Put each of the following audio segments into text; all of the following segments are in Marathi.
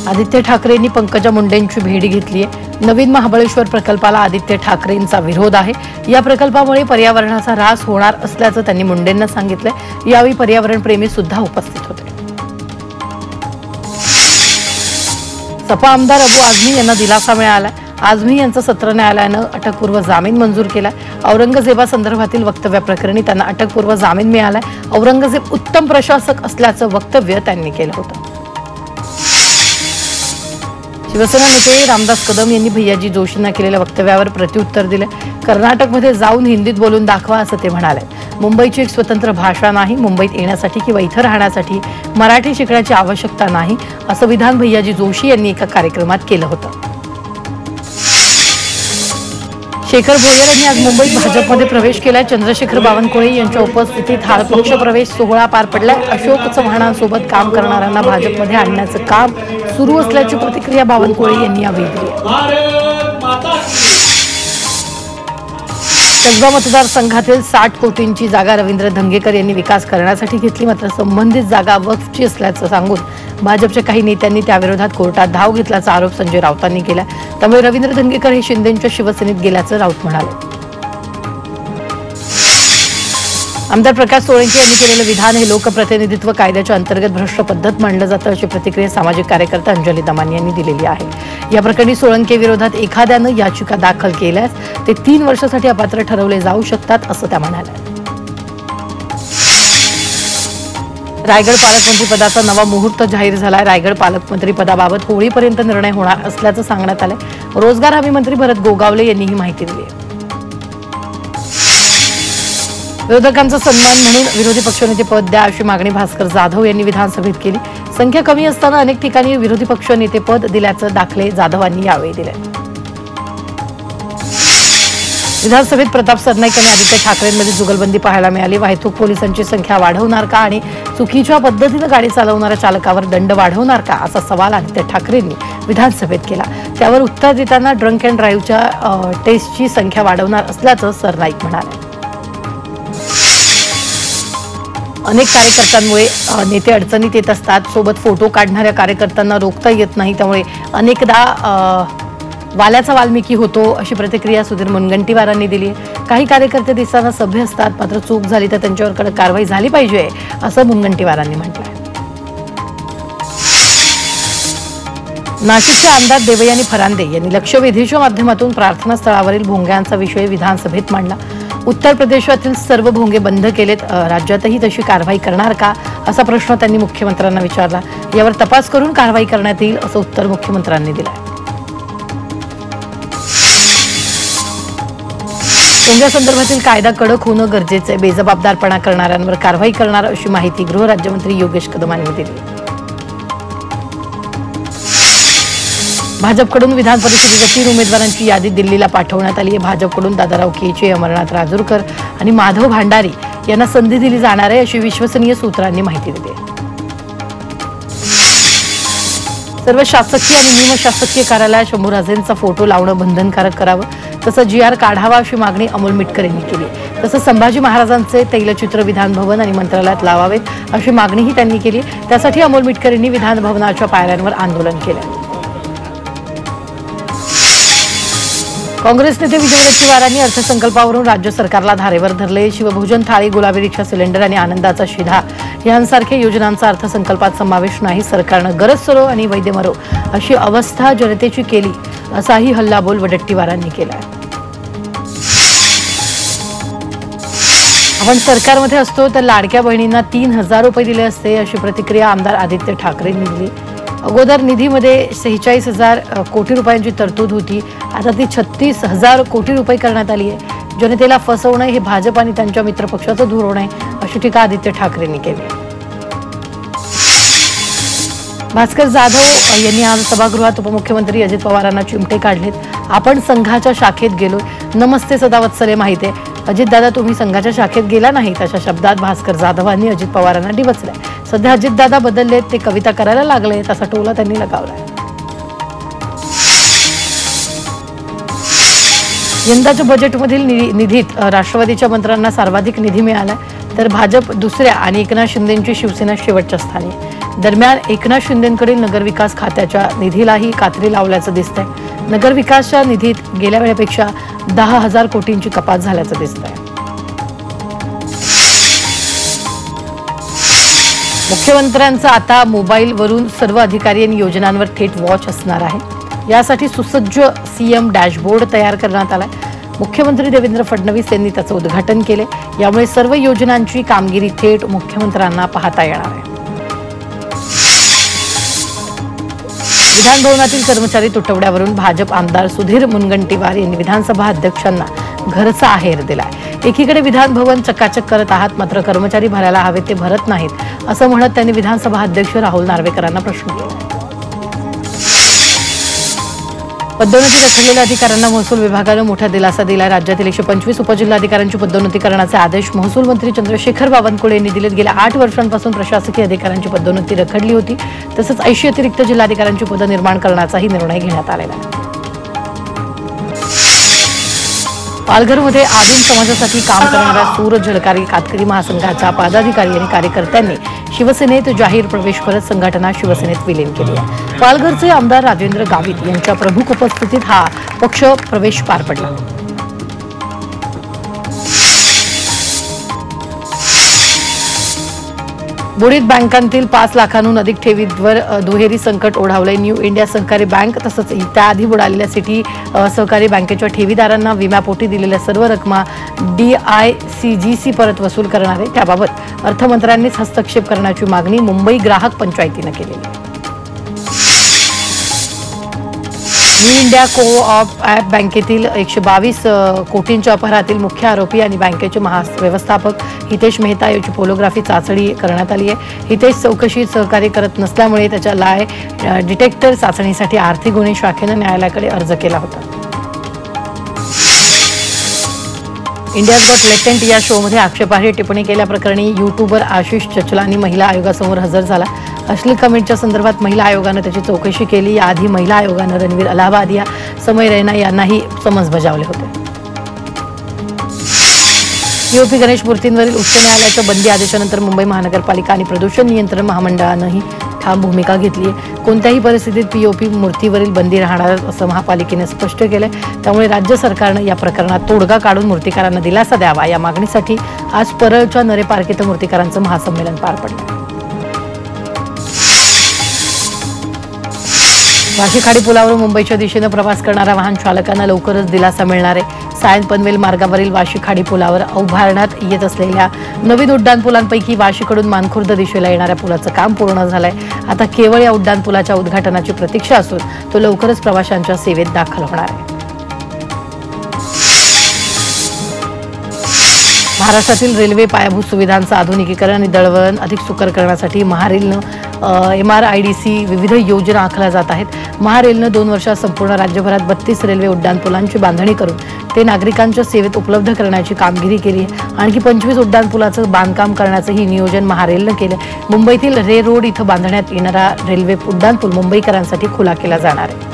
आदित्य ठाकरेंनी पंकजा मुंडेंची भेट घेतली आहे। नवीन महाबळेश्वर प्रकल्पाला आदित्य ठाकरेंचा विरोध आहे। या प्रकल्पामुळे पर्यावरणाचा ऱ्हास होणार असल्याचं त्यांनी मुंडेंना सांगितलं। यावेळी पर्यावरण प्रेमी सुद्धा उपस्थित होते। सपा आमदार अबू आझमी यांना दिलासा मिळाला। आझमी यांचा सत्र न्यायालयानं अटकपूर्व जामीन मंजूर केला। औरंगजेबासंदर्भातील वक्तव्याप्रकरणी त्यांना अटकपूर्व जामीन मिळाला। औरंगजेब उत्तम प्रशासक असल्याचं वक्तव्य त्यांनी केलं होतं। शिवसेना नेते रामदास कदम यांनी भैयाजी जोशींना केलेल्या वक्तव्यावर प्रत्युत्तर दिले। कर्नाटकमध्ये जाऊन हिंदीत बोलून दाखवा असं ते म्हणाले। मुंबईची एक स्वतंत्र भाषा नाही, मुंबईत येण्यासाठी किंवा इथं राहण्यासाठी मराठी शिकण्याची आवश्यकता नाही असं विधान भैयाजी जोशी यांनी एका कार्यक्रमात केलं होतं। शेखर भोयर यांनी आज मुंबईत भाजपमध्ये प्रवेश केला। चंद्रशेखर बावनकुळे यांच्या उपस्थितीत हा पक्ष प्रवेश सोहळा पार पडलाय। अशोक चव्हाणांसोबत काम करणाऱ्यांना भाजपमध्ये आणण्याचं काम सुरू असल्याची प्रतिक्रिया बावनकुळे यांनी यावेळी दिली। कसबा मतदारसंघातील 60 कोटींची जागा रवींद्र धंगेकर यांनी विकास करण्यासाठी घेतली, मात्र संबंधित जागा वक्फची असल्याचं सांगून भाजपच्या काही नेत्यांनी त्याविरोधात कोर्टात धाव घेतल्याचा आरोप संजय राऊतांनी केला। त्यामुळे रवींद्र धंगेकर हे शिंदेंच्या शिवसेनेत गेल्याचं राऊत म्हणाले। आमदार प्रकाश सोळंके यांनी केलेलं विधान हे लोकप्रतिनिधित्व कायद्याच्या अंतर्गत भ्रष्ट पद्धत मानलं जातं अशी प्रतिक्रिया सामाजिक कार्यकर्ता अंजली दमान यांनी दिलेली आहे। या प्रकरणी सोळंके विरोधात एखाद्यानं याचिका दाखल केल्यास ते 3 वर्षासाठी अपात्र ठरवले जाऊ शकतात असं त्या म्हणाल्या। रायगड पालकमंत्रीपदाचा नवा मुहूर्त जाहीर झालाय। रायगड पालकमंत्रीपदाबाबत होळीपर्यंत निर्णय होणार असल्याचं सांगण्यात आलंय। रोजगार हमी मंत्री भरत गोगावले यांनी ही माहिती दिली आहे। विरोधकांचा सन्मान म्हणून विरोधी पक्षनेते पद द्या अशी मागणी भास्कर जाधव यांनी विधानसभेत केली। संख्या कमी असताना अनेक ठिकाणी विरोधी पक्षनेते पद दिल्याचं दाखले जाधवांनी यावेळी दिले। विधानसभेत प्रताप सरनाईक यांनी आदित्य ठाकरेंमध्ये जुगलबंदी पाहायला मिळाली। वाहतूक पोलिसांची संख्या वाढवणार का आणि चुकीच्या पद्धतीने गाडी चालवणाऱ्या चालकावर दंड वाढवणार का असा सवाल आदित्य ठाकरेंनी विधानसभेत केला। त्यावर उत्तर देताना ड्रंक अँड ड्राईव्हच्या टेस्टची संख्या वाढवणार असल्याचं सरनाईक म्हणाले। अनेक कार्यकर्त्यांमुळे नेते अडचणीत येत असतात। सोबत फोटो काढणाऱ्या कार्यकर्त्यांना रोखता येत नाही, त्यामुळे अनेकदा वाल्याचा वाल्मिकी होतो अशी प्रतिक्रिया सुधीर मुनगंटीवारांनी दिली आहे। काही कार्यकर्ते दिसताना सभ्य असतात, मात्र चूक झाली तर त्यांच्यावर कडक कारवाई झाली पाहिजे असं मुनगंटीवारांनी म्हटलंय। नाशिकचे आमदार देवयानी फरांदे यांनी लक्षवेधीच्या माध्यमातून प्रार्थनास्थळावरील भोंग्यांचा विषय विधानसभेत मांडला। उत्तर प्रदेशातील सर्व भोंगे बंद केलेत, राज्यातही तशी कारवाई करणार का असा प्रश्न त्यांनी मुख्यमंत्र्यांना विचारला। यावर तपास करून कारवाई करण्यात येईल असं उत्तर मुख्यमंत्र्यांनी दिलं। भोंग्यासंदर्भातील कायदा कडक होणं गरजेचं आहे। बेजबाबदारपणा करणाऱ्यांवर कारवाई करणार अशी माहिती गृहराज्यमंत्री योगेश कदम यांनी दिली। भाजपकडून विधान परिषदेच्या 3 उमेदवारांची यादी दिल्लीला पाठवण्यात आली आहे। भाजपकडून दादाराव केचे, अमरनाथ राजूरकर आणि माधव भांडारी यांना संधी दिली जाणार आहे अशी विश्वसनीय सूत्रांनी माहिती दिली आहे। सर्व शासकीय आणि निमशासकीय कार्यालयात शंभूराजेंचा फोटो लावणं बंधनकारक करावं, तसंच GR काढावा अशी मागणी अमोल मिटकर यांनी केली। तसंच संभाजी महाराजांचे तैलचित्र विधान भवन आणि मंत्रालयात लावावेत अशी मागणीही त्यांनी केली। त्यासाठी अमोल मिटकर यांनी विधान भवनाच्या पायऱ्यांवर आंदोलन केलं। काँग्रेस नेते विजय वडेट्टीवारांनी अर्थसंकल्पावरून राज्य सरकारला धारेवर धरले। शिवभोजन थाळी, गुलाबी रिक्षा सिलेंडर आणि आनंदाचा शिधा यांसारख्या योजनांचा अर्थसंकल्पात समावेश नाही। सरकारनं गरज सरो आणि वैद्य मरो अशी अवस्था जनतेची केली असाही हल्लाबोल वडेट्टीवारांनी केला। आपण सरकारमध्ये असतो तर लाडक्या बहिणींना 3000 रुपये दिले असते अशी प्रतिक्रिया आमदार आदित्य ठाकरेंनी दिली। अगोदर निधीमध्ये 46,000 कोटी रुपयांची तरतूद होती, आता ती 36,000 कोटी रुपये करण्यात आली आहे। जनतेला फसवणं हे भाजप आणि त्यांच्या मित्रपक्षाचं धोरण आहे अशी टीका आदित्य ठाकरेंनी केली। भास्कर जाधव यांनी आज सभागृहात उपमुख्यमंत्री अजित पवारांना चिमटे काढलेत। आपण संघाच्या शाखेत गेलो, नमस्ते सदावत्सले माहिती आहे। अजितदादा तुम्ही संघाच्या शाखेत गेला नाहीत अशा शब्दात भास्कर जाधवांनी अजित पवारांना डिवचलंय। सध्या अजितदादा बदललेत, ते कविता करायला लागलेत असा टोला त्यांनी लगावलाय। यंदाच्या बजेटमधील निधीत राष्ट्रवादीच्या मंत्र्यांना सर्वाधिक निधी मिळाला। तर भाजप दुसऱ्या आणि एकनाथ शिंदेंची शिवसेना शेवटच्या स्थानी आहे। दरम्यान एकनाथ शिंदेंकडील नगरविकास खात्याच्या निधीलाही कात्री लावल्याचं दिसतंय। नगरविकासच्या निधीत गेल्या वेळेपेक्षा 10,000 कोटींची कपात झाल्याचं दिसतंय। मुख्यमंत्र्यांचा आता मोबाईलवरून सर्व अधिकारी आणि योजनांवर थेट वॉच असणार आहे। यासाठी सुसज्ज सीएम डॅशबोर्ड तयार करण्यात आलाय। मुख्यमंत्री देवेंद्र फडणवीस यांनी त्याचं उद्घाटन केले। यामुळे सर्व योजनांची कामगिरी थेट मुख्यमंत्र्यांना पाहता येणार आहे। विधान भवनातील कर्मचारी तुटवड्यावरून भाजप आमदार सुधीर मुनगंटीवार यांनी विधानसभा अध्यक्षांना घरचा आहेर दिलाय। एकीकडे विधान भवन चकाचक करत आहात, मात्र कर्मचारी भरायला हवे ते भरत नाहीत असं म्हणत त्यांनी विधानसभा अध्यक्ष राहुल नार्वेकरांना प्रश्न केला। पदोन्नती रखडलेल्या अधिकाऱ्यांना महसूल विभागानं मोठा दिलासा दिला। राज्यातील 125 उपजिल्हाधिकाऱ्यांची पदोन्नती करण्याचे आदेश महसूल मंत्री चंद्रशेखर बावनकुळे यांनी दिलेत। गेल्या 8 वर्षांपासून प्रशासकीय अधिकाऱ्यांची पदोन्नती रखडली होती। तसंच 80 अतिरिक्त जिल्हाधिकाऱ्यांची पदं निर्माण करण्याचाही निर्णय घेण्यात आलेला आहे। पालघरमध्ये आदिम समाजासाठी काम करणाऱ्या सूर झळकारी कातकरी महासंघाच्या पदाधिकारी आणि कार्यकर्त्यांनी शिवसेनेत जाहीर प्रवेश करत संघटना शिवसेनेत विलीन केली आहे। पालघरचे आमदार राजेंद्र गावित यांच्या प्रमुख उपस्थितीत हा पक्ष प्रवेश पार पडला। बुडीत बँकांतील 5 लाखांहून अधिक ठेवींवर दुहेरी संकट ओढावले। न्यू इंडिया सहकारी बँक तसंच त्याआधी बुडालेल्या सिटी सहकारी बँकेच्या ठेवीदारांना विम्यापोटी दिलेल्या सर्व रकमा DICGC परत वसूल करणार आहे। त्याबाबत अर्थमंत्र्यांनीच हस्तक्षेप करण्याची मागणी मुंबई ग्राहक पंचायतीनं केली आहे। न्यू इंडिया को-ऑप बँकेतील 122 कोटींच्या अपहारातील मुख्य आरोपी आणि बँकेचे महाव्यवस्थापक हितेश मेहता याची पोलोग्राफी चाचणी करण्यात आली आहे। हितेश चौकशीत सहकार्य करत नसल्यामुळे त्याच्या लाय डिटेक्टर चाचणीसाठी आर्थिक गुन्हे शाखेनं न्यायालयाकडे अर्ज केला होता। इंडियाज गॉट लेटेंट या शोमध्ये आक्षेपार्ह टिप्पणी केल्याप्रकरणी यूट्यूबर आशिष चचलानी महिला आयोगासमोर हजर झाला। अश्लील कमेंटच्या संदर्भात महिला आयोगानं त्याची चौकशी केली। याआधी महिला आयोगानं रणवीर अलाहाबाद या समय रैना यांनाही समन्स बजावले होते। पीओपी गणेश मूर्तींवरील उच्च न्यायालयाच्या बंदी आदेशानंतर मुंबई महानगरपालिका आणि प्रदूषण नियंत्रण महामंडळानंही ठाम भूमिका घेतली आहे। कोणत्याही परिस्थितीत पीओपी मूर्तीवरील बंदी राहणार असं महापालिकेने स्पष्ट केलंय। त्यामुळे राज्य सरकारनं या प्रकरणात तोडगा काढून मूर्तिकारांना दिलासा द्यावा या मागणीसाठी आज परळच्या नरे पार्क इथं मूर्तिकारांचं महासंमेलन पार पडलं। वाशी खाडी पुलावरून मुंबईच्या दिशेनं प्रवास करणाऱ्या वाहन चालकांना लवकरच दिलासा मिळणार आहे। सायन पनवेल मार्गावरील वाशी खाडी पुलावर उभारण्यात येत असलेल्या नवीन उड्डाणपुलांपैकी वाशीकडून मानखुर्द दिशेला येणाऱ्या पुलाचं काम पूर्ण झालंय। आता केवळ या उड्डाणपुलाच्या उद्घाटनाची प्रतीक्षा असून तो लवकरच प्रवाशांच्या सेवेत दाखल होणार आहे। महाराष्ट्रातील रेल्वे पायाभूत सुविधांचं आधुनिकीकरण आणि दळणवळण अधिक सुकर करण्यासाठी महारेलनं MRIDC विविध योजना आखल्या जात आहेत। महारेलनं 2 वर्षात संपूर्ण राज्यभरात 32 रेल्वे उड्डाणपुलांची बांधणी करून ते नागरिकांच्या सेवेत उपलब्ध करण्याची कामगिरी केली आहे। आणखी 25 उड्डाणपुलाचं बांधकाम करण्याचंही नियोजन महारेलनं केलं। मुंबईतील रे रोड इथं बांधण्यात येणारा रेल्वे उड्डाणपूल मुंबईकरांसाठी खुला केला जाणार आहे।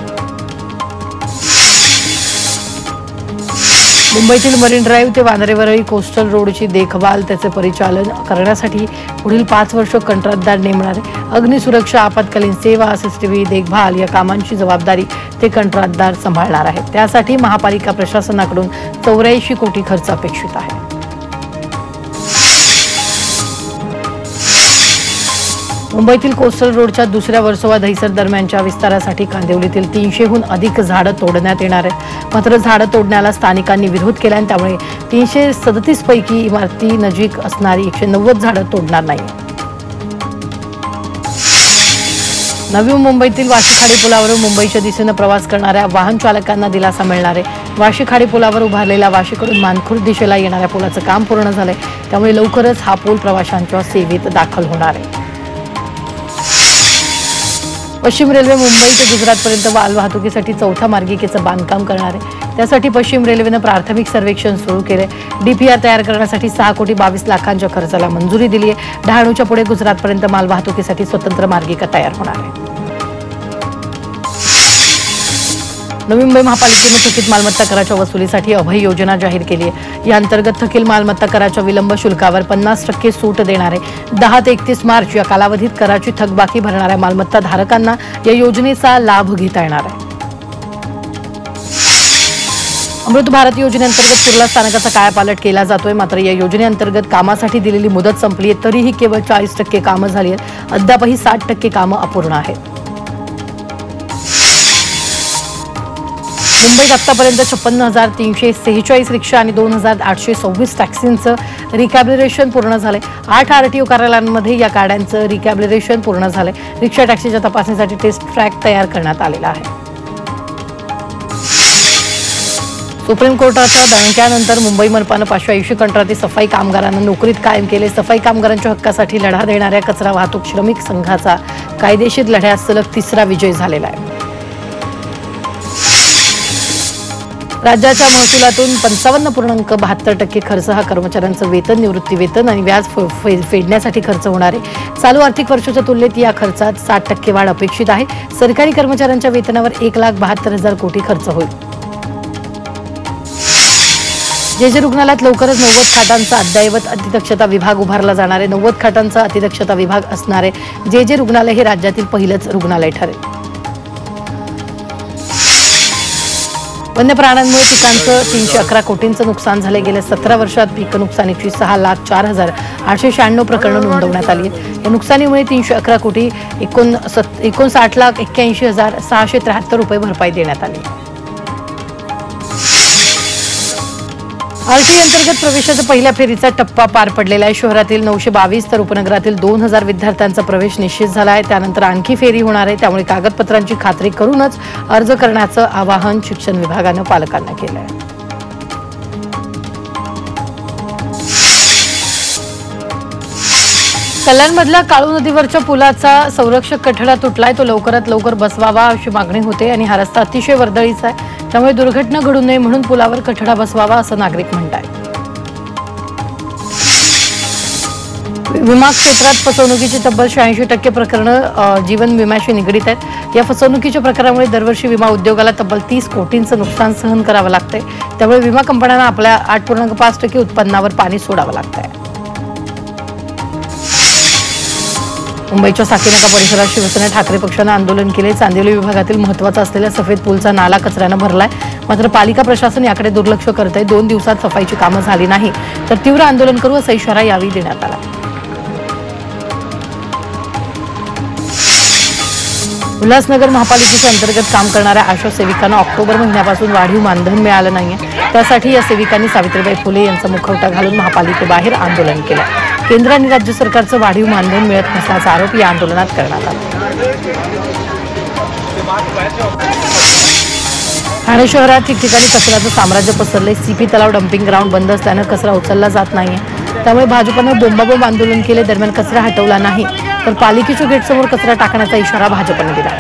मुंबईतील मरीन ड्राईव्ह ते वांद्रेवरळी कोस्टल रोडची देखभाल त्याचे परिचालन करण्यासाठी पुढील 5 वर्ष कंत्राटदार नेमणार आहे। अग्निसुरक्षा, आपत्कालीन सेवा, सीसीटीव्ही देखभाल या कामांची जबाबदारी ते कंत्राटदार सांभाळणार आहेत। त्यासाठी महापालिका प्रशासनाकडून 84 कोटी खर्च अपेक्षित आहे। मुंबईतील कोस्टल रोडच्या दुसऱ्या वर्सोवा दहिसर दरम्यानच्या विस्तारासाठी कांदिवलीतील 300हून अधिक झाडं तोडण्यात येणार आहे। मात्र झाडं तोडण्याला स्थानिकांनी विरोध केला आणि त्यामुळे 337 पैकी इमारती नजीक असणारी 190 झाडं तोडणार नाही। नवी मुंबईतील वाशी खाडी पुलावरून मुंबईच्या दिशेनं प्रवास करणाऱ्या वाहन चालकांना दिलासा मिळणार आहे। वाशी खाडी पुलावर उभारलेल्या वाशीकडून मानखुर्द दिशेला येणाऱ्या पुलाचं काम पूर्ण झालंय। त्यामुळे लवकरच हा पूल प्रवाशांच्या सेवेत दाखल होणार आहे। पश्चिम रेल्वे मुंबई ते गुजरातपर्यंत माल वाहतुकीसाठी 4थ्या मार्गिकेचं बांधकाम करणार आहे। त्यासाठी पश्चिम रेल्वेनं प्राथमिक सर्वेक्षण सुरू केले। DPR तयार करण्यासाठी 6 कोटी 22 लाखांच्या खर्चाला मंजुरी दिली आहे। डहाणूच्या पुढे गुजरातपर्यंत माल वाहतुकीसाठी स्वतंत्र मार्गिका तयार होणार आहे। नवी मुंबई महापालिकेने थकीत मालमत्ता कराच्या वसुलीसाठी अभय योजना जाहीर केली आहे। या अंतर्गत थकीत मालमत्ता कराच्या विलंब शुल्कावर 50% सूट देणार आहे। 10 ते 31 मार्च या कालावधीत कराची थकबाकी भरणाऱ्या मालमत्ता धारकांना या योजनेचा लाभ घेता येणार आहे। अमृत भारत योजनेअंतर्गत कुर्ला स्थानकाचा कायापालट केला जातोय। मात्र या योजनेअंतर्गत कामासाठी दिलेली मुदत संपली आहे, तरीही केवळ 40% कामं झाली आहेत। अद्यापही 60% कामं अपूर्ण आहेत। मुंबईत आतापर्यंत 56,346 रिक्षा आणि 2,826 टॅक्सींचं रिकॅबलेशन पूर्ण झालंय। 8 आरटीओ कार्यालयांमध्ये या गाड्यांचं रिकॅबलेशन पूर्ण झालंय। रिक्षा टॅक्सीच्या तपासणीसाठी टेस्ट ट्रॅक तयार करण्यात आलेला आहे। सुप्रीम कोर्टाच्या दणक्यानंतर मुंबई मनपानं 580 कंत्राटी सफाई कामगारांना नोकरीत कायम केले। सफाई कामगारांच्या हक्कासाठी लढा देणाऱ्या कचरा वाहतूक श्रमिक संघाचा कायदेशीर लढ्यात सलग 3रा विजय झालेला आहे। राज्याच्या महसुलातून 55.72% खर्च हा कर्मचाऱ्यांचं वेतन, निवृत्ती वेतन आणि व्याज फेडण्यासाठी खर्च होणार आहे। चालू आर्थिक वर्षाच्या तुलनेत या खर्चात 60% वाढ अपेक्षित आहे। सरकारी कर्मचाऱ्यांच्या वेतनावर 1,72,000 कोटी खर्च होईल। जे रुग्णालयात लवकरच 90 खाटांचा अद्ययावत अतिदक्षता विभाग उभारला जाणार आहे। 90 खाटांचा अतिदक्षता विभाग असणारे जे रुग्णालय हे राज्यातील पहिलंच रुग्णालय ठरेल। वन्य प्राण्यांमुळे पिकांचं 311 कोटींचं नुकसान झाले। गेल्या 17 वर्षात पीक नुकसानीची 6,04,896 प्रकरणं नोंदवण्यात आली आहेत। या नुकसानीमुळे 311 कोटी 59,81,673 रुपये भरपाई देण्यात आली। आरटी अंतर्गत प्रवेशाच्या पहिल्या फेरीचा टप्पा पार पडलेला आहे। शहरातील 922 तर उपनगरातील 2,000 विद्यार्थ्यांचा प्रवेश निश्चित झाला आहे। त्यानंतर आणखी फेरी होणार आहे, त्यामुळे कागदपत्रांची खात्री करूनच अर्ज करण्याचं आवाहन शिक्षण विभागानं पालकांना केलं आहे। कल्याणमधल्या काळू नदीवरच्या पुलाचा संरक्षक कठडा तुटलाय, तो लवकरात लवकर बसवावा अशी मागणी होते आणि हा रस्ता अतिशय वर्दळीचा आहे, त्यामुळे दुर्घटना घडू नये म्हणून पुलावर कठडा बसवावा असं नागरिक म्हणतात। विमा क्षेत्रात फसवणुकीची तब्बल 86% प्रकरणं जीवन विम्याशी निगडीत आहेत। या फसवणुकीच्या प्रकारामुळे दरवर्षी विमा उद्योगाला तब्बल 30 कोटींचं नुकसान सहन करावं लागतंय, त्यामुळे विमा कंपन्यांना आपल्या 8.5% उत्पन्नावर पाणी सोडावं लागतंय। मुंबईच्या साकीनाका परिसरात शिवसेना ठाकरे पक्षानं आंदोलन केले। चांदिवली विभागातील महत्त्वाचा असलेल्या सफेद पूलचा नाला कचऱ्यानं भरलाय, मात्र पालिका प्रशासन याकडे दुर्लक्ष करत आहे। 2 दिवसात सफाईची कामं झाली नाही तर तीव्र आंदोलन करू असा इशारा यावेळी देण्यात आला। उल्हासनगर महापालिकेच्या अंतर्गत काम करणाऱ्या आशा सेविकांना ऑक्टोबर महिन्यापासून वाढीव मानधन मिळालं नाहीये। त्यासाठी या सेविकांनी सावित्रीबाई फुले यांचा मुखवटा घालून महापालिकेबाहेर आंदोलन केलं। केंद्र आणि राज्य सरकारचं वाढीव मानधन मिळत नसल्याचा आरोप या आंदोलनात करण्यात आला। ठाणे शहरात ठिकठिकाणी कचऱ्याचं साम्राज्य पसरले। सीपी तलाव डम्पिंग ग्राउंड बंद असल्यानं कचरा उचलला जात नाहीये, त्यामुळे भाजपनं बोंबाबोंब आंदोलन केले। दरम्यान कचरा हटवला नाही तर पालिकेच्या गेटसमोर कचरा टाकण्याचा इशारा भाजपने दिला।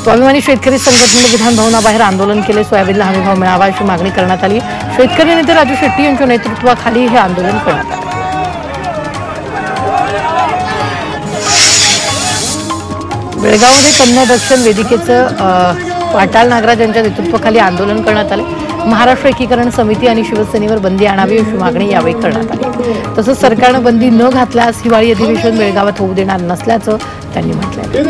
स्वाभिमानी शेतकरी संघटनेने विधान भवनाबाहेर आंदोलन केले। सोयाबीनला हमीभाव मिळावा अशी मागणी करण्यात आली। शेतकरी नेते राजू शेट्टी यांच्या नेतृत्वाखाली हे आंदोलन करण्यात आले। बेळगावमध्ये कन्या रक्षण वेदिकेचं पाटाल नागराज यांच्या नेतृत्वाखाली आंदोलन करण्यात आले। महाराष्ट्र एकीकरण समिती आणि शिवसेनेवर बंदी आणावी अशी मागणी यावेळी करण्यात आली। तसंच सरकारनं बंदी न घातल्यास हिवाळी अधिवेशन बेळगावात होऊ देणार नसल्याचं त्यांनी म्हटलंय।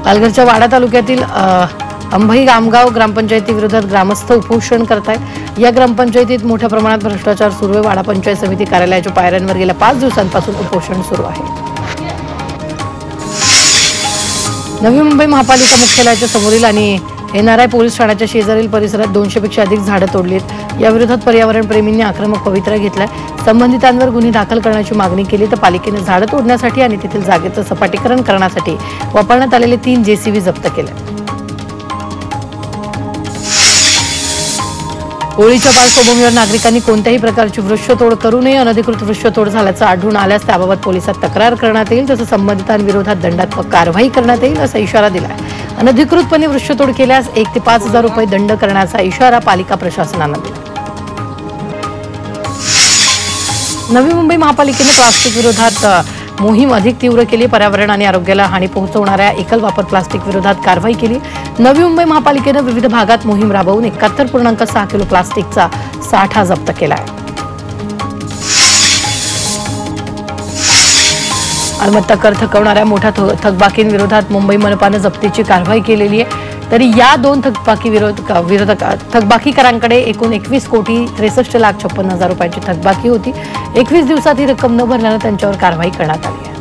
पालघरच्या वाडा तालुक्यातील अंभई गामगाव ग्रामपंचायतीविरोधात ग्रामस्थ उपोषण करतायत। या ग्रामपंचायतीत मोठ्या प्रमाणात भ्रष्टाचार सुरू आहे। वाडा पंचायत समिती कार्यालयाच्या पायऱ्यांवर गेल्या 5 दिवसांपासून उपोषण सुरू आहे। नवी मुंबई महापालिका मुख्यालयाच्या समोरील आणि NRI पोलीस ठाण्याच्या शेजारील परिसरात 200 पेक्षा अधिक झाडं तोडली आहेत। या विरोधात पर्यावरण प्रेमींनी आक्रमक पवित्रा घेतलाय। संबंधितांवर गुन्हे दाखल करण्याची मागणी केली तर पालिकेने झाडं तोडण्यासाठी आणि तेथील जागेचं सपाटीकरण करण्यासाठी वापरण्यात आलेले 3 JCB जप्त केले। होळीच्या पार्श्वभूमीवर नागरिकांनी कोणत्याही प्रकारची वृक्षतोड करू नये। अनधिकृत वृक्षतोड झाल्याचं आढळून आल्यास त्याबाबत पोलिसात तक्रार करण्यात येईल, तसंच संबंधितांविरोधात दंडात्मक कारवाई करण्यात येईल असा इशारा दिलाय। अनधिकृतपणे वृक्षतोड केल्यास 1 ते 5,000 रुपये दंड करण्याचा इशारा पालिका प्रशासनानं दिला। नवी मुंबई महापालिकेने प्लास्टिक विरोधात मोहीम अधिक तीव्र केली. पर्यावरण आणि आरोग्याला हानी पोहोचवणाऱ्या एकल वापर प्लास्टिक विरोधात कारवाई केली. नवी मुंबई महापालिकेनं विविध भागात मोहीम राबवून 71.6 किलो प्लास्टिकचा साठा जप्त केला आहे. मालमत्ता कर थकवणाऱ्या मोठ्या थकबाकींविरोधात मुंबई मनपानं जप्तीची कारवाई केलेली आहे. तरी या दोन थकबाकीकरांकडे एकूण 21,63,56,56,000 रुपयांची थकबाकी होती. 21 दिवसात ही रक्कम न भरल्यानं त्यांच्यावर कारवाई करण्यात आली आहे.